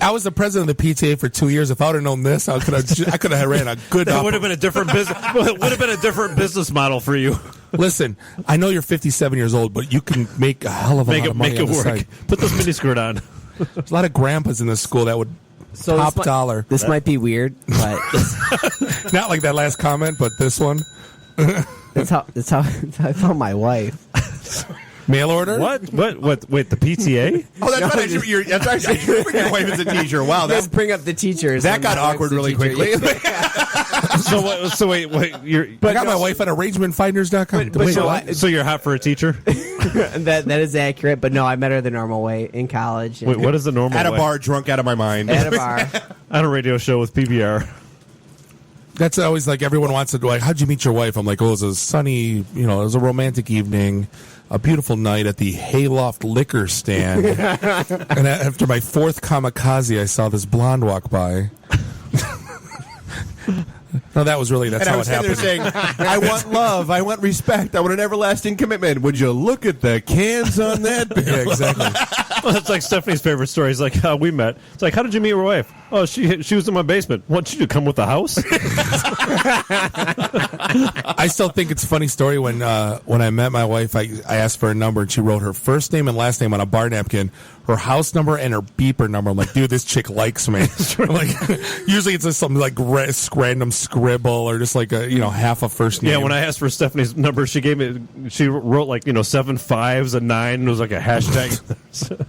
I was the president of the PTA for 2 years. If I would have known this, I could have ran a good. That would have been a different business. Would have been a different business model for you. Listen, I know you're 57 years old, but you can make a hell of a lot of money on the side. Put this miniskirt on. There's a lot of grandpas in this school that would top dollar. This might be weird, but not like that last comment, but this one. that's how I found my wife. Mail order? What? Wait, the PTA? Oh, that's right. That's actually your wife is a teacher. Wow, Let's bring up the teachers. That got awkward really quickly. So wait. I got my wife at arrangementfinders.com. So you're hot for a teacher? that is accurate, but no, I met her the normal way in college. Wait, what is the normal At a way? bar, drunk out of my mind. At a bar. On a radio show with PBR. That's always like everyone wants to do. Like, how'd you meet your wife? I'm like, it was a sunny, it was a romantic evening, a beautiful night at the Hayloft liquor stand. And after my fourth kamikaze, I saw this blonde walk by. No, that was really, that's how it happened. Saying, I want love, I want respect, I want an everlasting commitment. Would you look at the cans on that bill? Yeah, exactly. Well, that's like Stephanie's favorite story. It's like how we met. It's like, how did you meet your wife? Oh, she was in my basement. Want you to come with the house? I still think it's a funny story when I met my wife, I asked for a number and she wrote her first name and last name on a bar napkin, her house number and her beeper number. I'm like, dude, this chick likes me. I'm like, usually it's just something like random scribble or just like a half a first name. Yeah, when I asked for Stephanie's number, she wrote like 7 5s, a 9, and it was like a hashtag.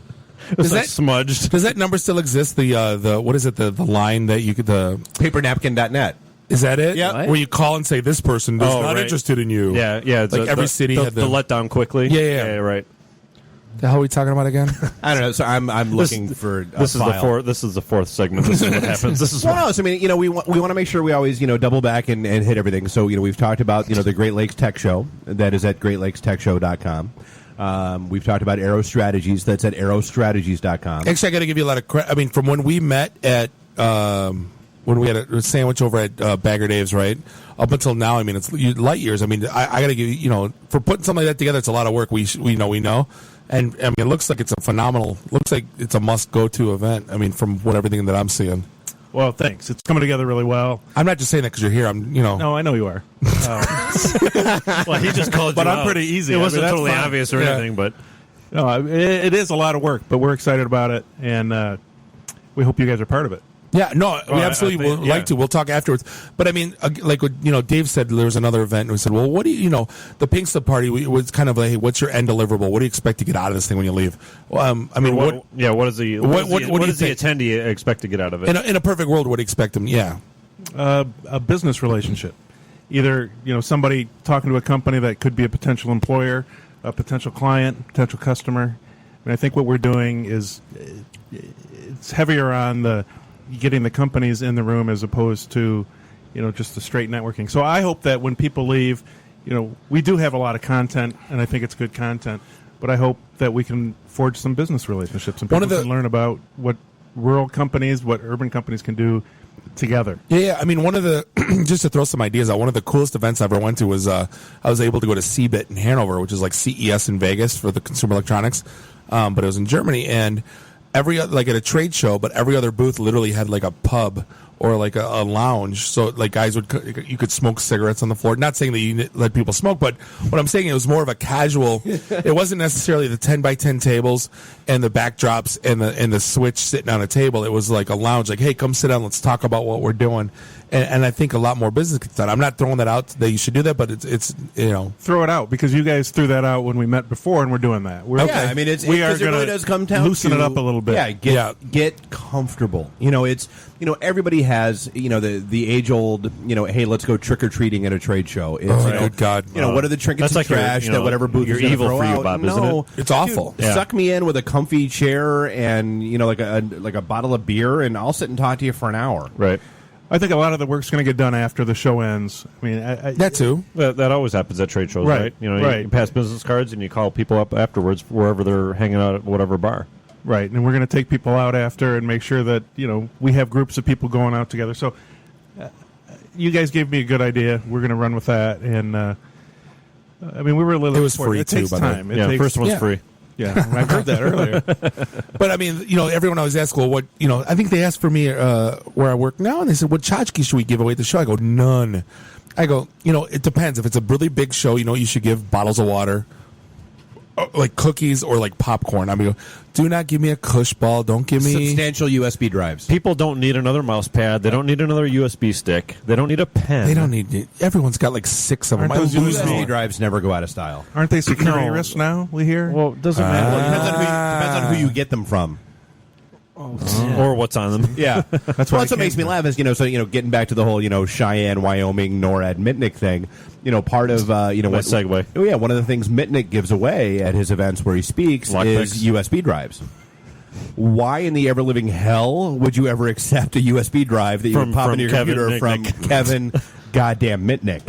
It was like smudged. Does that number still exist? The what is it? The line that you could Papernapkin.net. Is that it? Yeah. Where you call and say this person is not interested in you. Yeah. It's like every city had the let down quickly. Yeah, right. The hell are we talking about again? I don't know. So I'm looking for this file. This is the fourth segment. This is what happens. This is no. So we want to make sure we always double back and hit everything. So we've talked about the Great Lakes Tech Show that is at GreatLakesTechShow.com. We've talked about Aero Strategies. That's at AeroStrategies.com. Actually, I got to give you a lot of credit. I mean, from when we met at when we had a sandwich over at Bagger Dave's, right? Up until now, I mean, it's light years. I mean, I got to give you, for putting something like that together, it's a lot of work. We know. And I mean, it looks like it's looks like it's a must-go-to event. I mean, from everything that I'm seeing. Well, thanks. It's coming together really well. I'm not just saying that because you're here. No, I know you are. Well, he just called you but I'm out. pretty easy. It wasn't that's totally fine. obvious or anything, but no, it is a lot of work. But we're excited about it, and we hope you guys are part of it. Yeah, no, we absolutely would like to. We'll talk afterwards. But I mean, like what Dave said, there was another event, and we said, well, what do the Pink Slip Party was kind of like, hey, what's your end deliverable? What do you expect to get out of this thing when you leave? I mean, what is the attendee expect to get out of it? In a perfect world, what do you expect them? Yeah, a business relationship. Either somebody talking to a company that could be a potential employer, a potential client, potential customer. I mean, I think what we're doing is it's heavier on the getting the companies in the room as opposed to just the straight networking. So I hope that when people leave, we do have a lot of content, and I think it's good content, but I hope that we can forge some business relationships and people can learn about what rural companies, what urban companies can do together. Yeah. I mean, one of the just to throw some ideas out, one of the coolest events I ever went to was I was able to go to CeBIT in Hanover, which is like CES in Vegas for the consumer electronics, but it was in Germany, and like at a trade show, but every other booth literally had like a pub or like a lounge. So like you could smoke cigarettes on the floor. Not saying that you let people smoke, but what I'm saying, it was more of a casual. It wasn't necessarily the 10 by 10 tables and the backdrops and the switch sitting on a table. It was like a lounge. Like, hey, come sit down. Let's talk about what we're doing. And I think a lot more business gets done. I'm not throwing that out that you should do that, but it's throw it out because you guys threw that out when we met before, and we're doing that. I mean, it really does come down loosen it up a little bit. Yeah, get comfortable. It's everybody has the age old hey, let's go trick or treating at a trade show. It's, good God! What are the trinkets and trash that whatever booth is evil throw for you, out? Bob, no, isn't it? It's awful. Suck me in with a comfy chair and like a bottle of beer, and I'll sit and talk to you for an hour. Right. I think a lot of the work's going to get done after the show ends. I mean, that too. That always happens at trade shows, right? You pass business cards and you call people up afterwards wherever they're hanging out at whatever bar. Right, and we're going to take people out after and make sure that we have groups of people going out together. So, you guys gave me a good idea. We're going to run with that, and I mean, we were a little. It was free it too. takes By time. the way. First one was free. Yeah, I've heard that earlier. But I mean, everyone always asks, well, what, I think they asked for me where I work now, and they said, what tchotchke should we give away at the show? I go, none. I go, it depends. If it's a really big show, you should give bottles of water, like cookies or like popcorn. I mean, do not give me a Kush ball. Don't give me Substantial USB drives. People don't need another mouse pad. They don't need another USB stick. They don't need a pen. They don't need. Everyone's got like 6 of them. Aren't I those lose USB me. drives never go out of style. Aren't they security No. risks now? We hear. Well, it doesn't Well, matter. it depends on who you get them from. Or what's on them. Yeah, That's why what I can't makes me do laugh is getting back to the whole Cheyenne, Wyoming, NORAD Mitnick thing. Part of Nice segue. Oh yeah, one of the things Mitnick gives away at his events where he speaks Lockpicks. is USB drives. Why in the ever living hell would you ever accept a USB drive that you would pop From into your Kevin computer from Mitnick. Kevin goddamn Mitnick?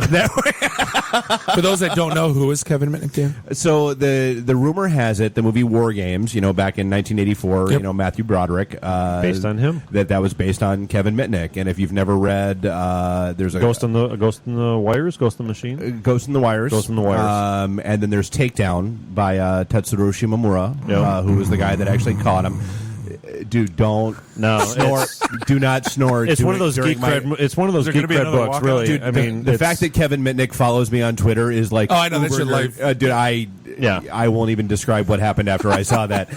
For those that don't know, who is Kevin Mitnick, Dan? So the rumor has it the movie War Games, back in 1984, Yep. Matthew Broderick, Based on him. that was based on Kevin Mitnick. And if you've never read, there's a Ghost in the Wires, Ghost in the Machine. Ghost in the Wires. Ghost in the Wires. And then there's Takedown by Tetsuro Shimomura, Yeah. who was the guy that actually caught him. Dude, don't No, snort. Do not snort. It's one of those during geek my- cred. It's one of those there geek gonna be cred another books. walkout? Really, Dude, I mean, the it's- fact that Kevin Mitnick follows me on Twitter is like, Oh, I know, that's your uber- life. dude, Yeah. I won't even describe what happened after I saw that.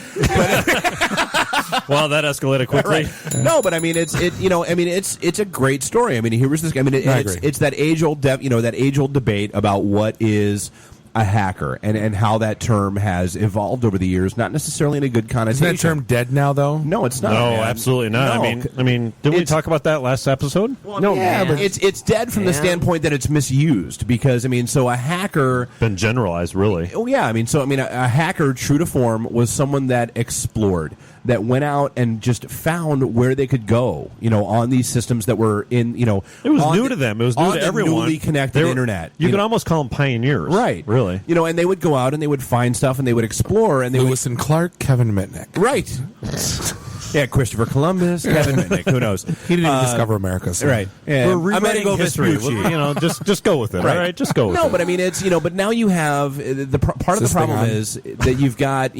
well, that escalated quickly. Right. No, but I mean, it's a great story. I mean, here was this. I mean, I agree. it's that age old debate about what is a hacker and how that term has evolved over the years. Not necessarily in a good connotation. Isn't that term dead now, though? No, it's not. No, man. absolutely not. No. I mean, didn't we It's- talk about that last episode? No, Yeah, but but- it's dead from the Yeah. standpoint that it's misused because so a hacker. Been generalized, really. Oh yeah, a hacker, true to form, was someone that explored, that went out and just found where they could go, on these systems that were in, It was on new the- to them. It was new on to the everyone. newly connected They were- internet. You could almost call them pioneers, right, Really. and they would go out and they would find stuff and they would explore and they Lewis and Clark, Kevin Mitnick. would right. Yeah, Christopher Columbus, Kevin Mitnick, who knows? He didn't even discover America. So. Right. Yeah. We're rewriting Amerigo history. Vespucci. Just go with it. Right. All right, just go with it. No, but I mean, it's but now you have part of the Is this thing problem on? is that you've got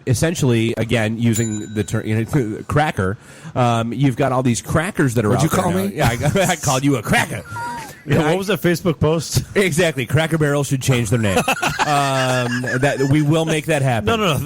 essentially again using the term cracker. You've got all these crackers that are. What'd out you call there now. me? Yeah, I called you a cracker. Yeah, what was that Facebook post? Exactly, Cracker Barrel should change their name. That we will make that happen. No.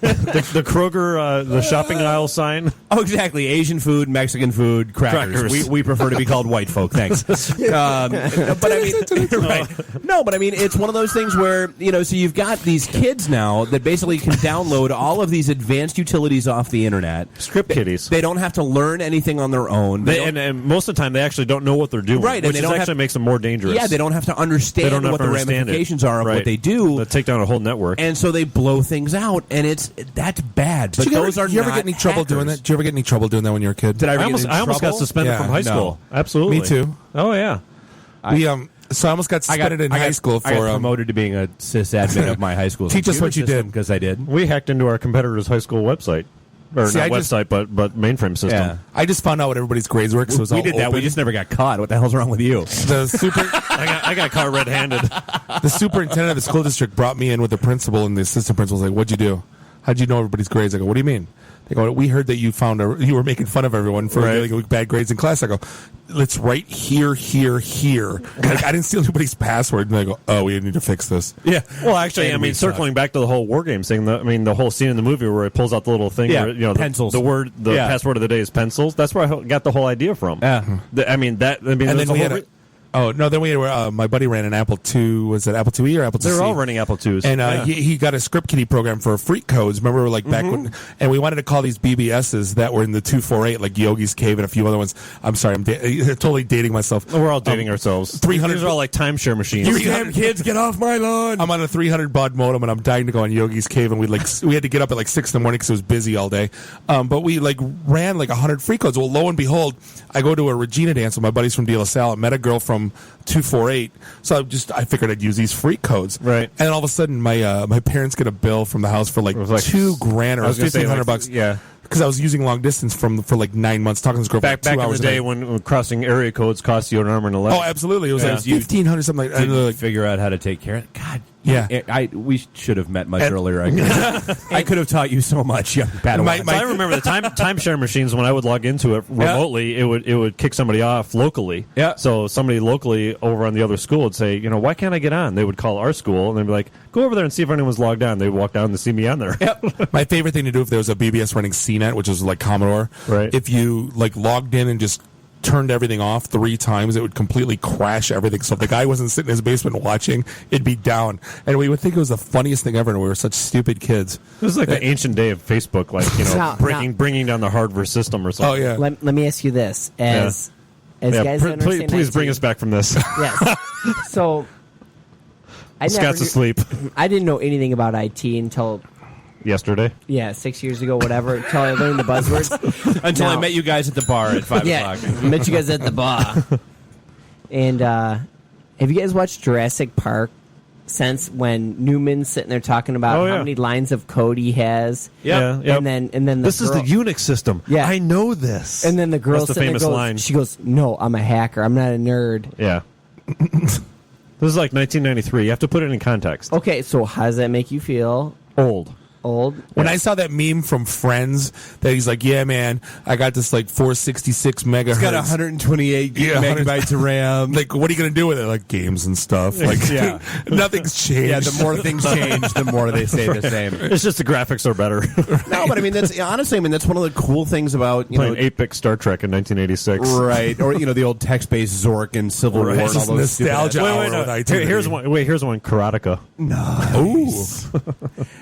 The Kroger the shopping aisle sign. Oh, exactly. Asian food, Mexican food, crackers. Crackers. We prefer to be called white folk. Thanks. But I mean, right? No, but I mean, it's one of those things where so you've got these kids now that basically can download all of these advanced utilities off the internet. Script kiddies. They don't have to learn anything on their own. They don't- And most of the time, they actually don't know what they're doing, Right, and which they is don't actually have- makes them more dangerous. yeah, they don't have to understand They don't have what to the understand it. ramifications are of Right. what they do. They take down a whole network. And so they blow things out, and that's bad. But Did you those ever, are you ever not get any trouble doing hackers. that? Did you ever get any trouble doing that when you were a kid? Did I ever I get in almost got trouble? suspended Yeah, from high no. school. Absolutely. Me too. Oh yeah. So I almost got suspended in high school I got for promoted to being a sysadmin of my high school. Teach us what you did. because I did. We hacked into our competitor's high school website, or See, not I just- website, but mainframe system. Yeah. I just found out what everybody's grades were because it was We all did that. We open. just never got caught. What the hell's wrong with you? The super I got caught red-handed. the superintendent of the school district brought me in with the principal, and the assistant principal was like, "What'd you do? How'd you know everybody's grades?" I go, "What do you mean?" They go, "We heard that you you were making fun of everyone for Right. getting bad grades in class." I go, "Let's write here. Like, I didn't steal anybody's password." And they go, "Oh, we need to fix this." Yeah. Well, actually, And I we mean, suck. circling back to the whole war games thing. The whole scene in the movie where it pulls out the little thing. Yeah, where, pencils. The Yeah. password of the day is pencils. That's where I got the whole idea from. Yeah. And Then then we had then we had my buddy ran an Apple II. Was it Apple IIe or Apple IIc? They're all running Apple IIs. And Yeah. he got a script kiddie program for freak codes. Remember, like back when, and we wanted to call these BBSs that were in the 248, like Yogi's Cave and a few other ones. I'm sorry, I'm totally dating myself. We're all dating ourselves. 300 These are all like timeshare machines. You damn kids, get off my lawn. I'm on a 300 baud modem and I'm dying to go on Yogi's Cave, and we had to get up at like 6 in the morning because it was busy all day. But we ran 100 free codes. Well, lo and behold, I go to a Regina dance with my buddies from De La Salle. I met a girl from 248, so I figured I'd use these free codes. Right. And all of a sudden, my parents get a bill from the house for was like $2,000 or I was gonna say, $1,500. yeah. Because I was using long distance for 9 months, talking to this girl Back for 2 in hours the a day when crossing area codes cost you an arm and a leg. Oh, absolutely! It was Yeah. like 1,500 something like. Didn't And, figure out how to take care of it. God, Yeah. We should have met much earlier. I could have taught you so much, young Padawan. So I remember the timeshare machines when I would log into it remotely. It would kick somebody off locally. Yeah. So somebody locally over on the other school would say, why can't I get on? They would call our school and they'd be like, go over there and see if anyone's logged on. They'd walk down to see me on there. Yep. My favorite thing to do if there was a BBS running CNET, which is like Commodore, Right. if you like logged in and just turned everything off 3 times, it would completely crash everything. So if the guy wasn't sitting in his basement watching, it'd be down. And we would think it was the funniest thing ever, and we were such stupid kids. It was like the ancient day of Facebook, like, bringing down the hardware system or something. Oh, yeah. Let me ask you this. As guys that understand please bring IT us back from this. Yes. So, Scott's asleep. I didn't know anything about IT until Yesterday. 6 years ago, whatever. Until I learned the buzzwords. Until I Now- met you guys at the bar at 5 o'clock. met you guys at the bar. And have you guys watched Jurassic Park? Since when Newman's sitting there talking about how many lines of code he has, Yeah. and then This is the Unix system. Yeah. I know this. and then the girl That's the sitting there famous goes, line. she goes, "No, I'm a hacker. I'm not a nerd." Yeah. This is like 1993. You have to put it in context. Okay, so how does that make you feel? Old. Old? When I saw that meme from Friends that he's like, yeah, man, I got this like 466 megahertz. It's got 128 megabytes of RAM. Like, what are you going to do with it? Like, games and stuff. Like, nothing's changed. Yeah, the more things change, the more they stay the same. It's just the graphics are better. No, but I mean, that's honestly, that's one of the cool things about Playing 8-bit Star Trek in 1986. right? Or the old text-based Zork and Civil War and all Just those stupid nostalgia. Wait, hour no. with IT. Here's one. Karateka. Ooh.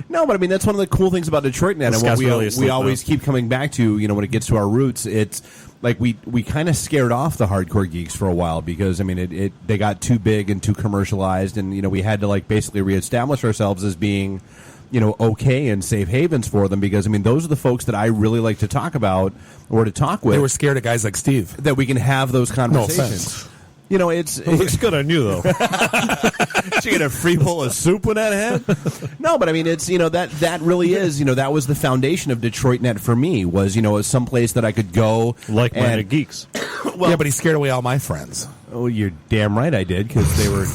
No, but I mean, that's one of the cool things about Detroit Net, and what Scott's really we asleep always keep coming back to. When it gets to our roots, it's like we kind of scared off the hardcore geeks for a while because I mean, they got too big and too commercialized, and we had to like basically reestablish ourselves as being okay and safe havens for them because I mean, those are the folks that I really like to talk about or to talk with. They were scared of guys like Steve. That we can have those conversations. offense. It's It looks good on you, though. she get a free bowl of soup with that head. No, but I mean, it's that really is that was the foundation of Detroit Net for me was some place that I could go Like-minded and- geeks. Yeah, but he scared away all my friends. Oh, you're damn right I did because they were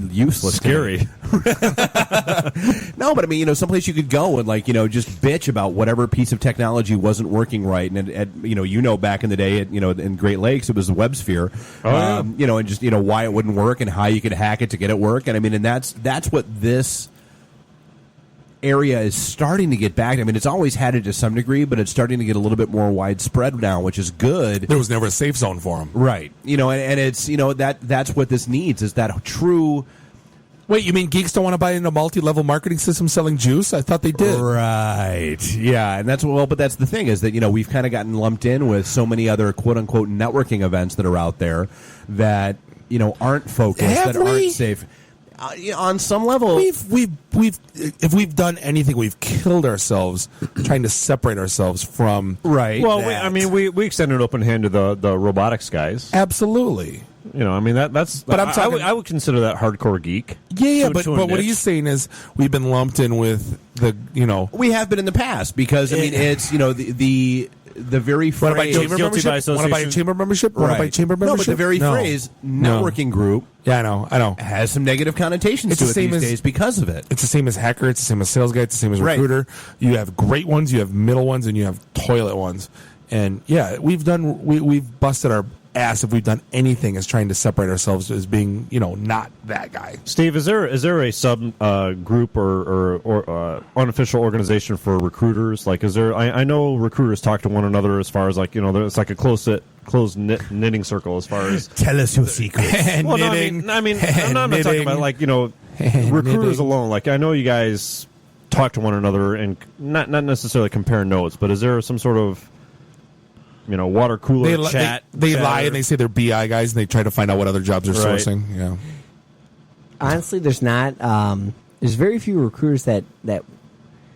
useless. to me. Scary. No, but I mean, someplace you could go and just bitch about whatever piece of technology wasn't working right. And back in the day, in Great Lakes, it was the WebSphere. And just why it wouldn't work and how you could hack it to get it work. And I mean, and that's what this area is starting to get back. I mean, it's always had it to some degree, but it's starting to get a little bit more widespread now, which is good. There was never a safe zone for him. Right. And it's that's what this needs is that true. Wait, you mean geeks don't want to buy into a multi-level marketing system selling juice? I thought they did. Right. Yeah, and but that's the thing is that we've kind of gotten lumped in with so many other quote unquote networking events that are out there that aren't focused, Have that we? aren't safe. On some level, If we've done anything, we've killed ourselves trying to separate ourselves from. right. Well, that. we extended an open hand to the robotics guys. Absolutely. I mean that's. But I'm I talking- would consider that hardcore geek. Yeah, To- but to a what niche. he's saying is we've been lumped in with the we have been in the past because I mean it's the very Want to buy phrase. chamber Guilty by membership? Want to buy a association? chamber membership? Want to buy chamber membership? No, but the very No. phrase No. networking group Yeah, I know. has some negative connotations It's to the it same these as- days because of it. It's the same as hacker. It's the same as sales guy. It's the same as Right. recruiter. You have great ones. You have middle ones, and you have toilet ones. And yeah, we've busted our ass if we've done anything as trying to separate ourselves as being not that guy. Steve, is there a sub group or unofficial organization for recruiters? Like, is there? I know recruiters talk to one another as far as like it's like a closed knitting circle as far as. Tell us your secrets. And Well, no, knitting. I'm not talking knitting. about like And recruiters knitting. alone. Like, I know you guys talk to one another and not necessarily compare notes, but is there some sort of water cooler chat? They chat lie or- and they say they're BI guys and they try to find out what other jobs they're Right. sourcing. Yeah. Honestly, there's not. There's very few recruiters that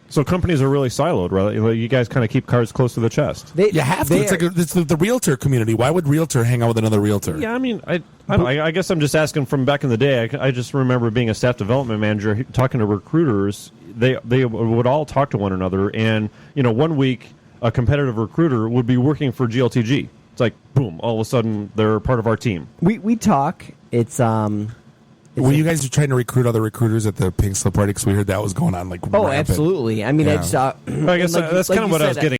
So companies are really siloed, right? Like, you guys kind of keep cards close to the chest. You have to. It's like it's the realtor community. Why would realtor hang out with another realtor? Yeah, I mean, I don't know. I guess I'm just asking from back in the day. I just remember being a staff development manager, talking to recruiters. They would all talk to one another, and 1 week a competitive recruiter would be working for GLTG. It's like boom, all of a sudden they're part of our team. we talk. It's Were you guys trying to recruit other recruiters at the Pink Slip Party? Because we heard that was going on like Oh, rampant. absolutely. I mean, Yeah. I saw. I guess like- that's like kind of you what I was said, getting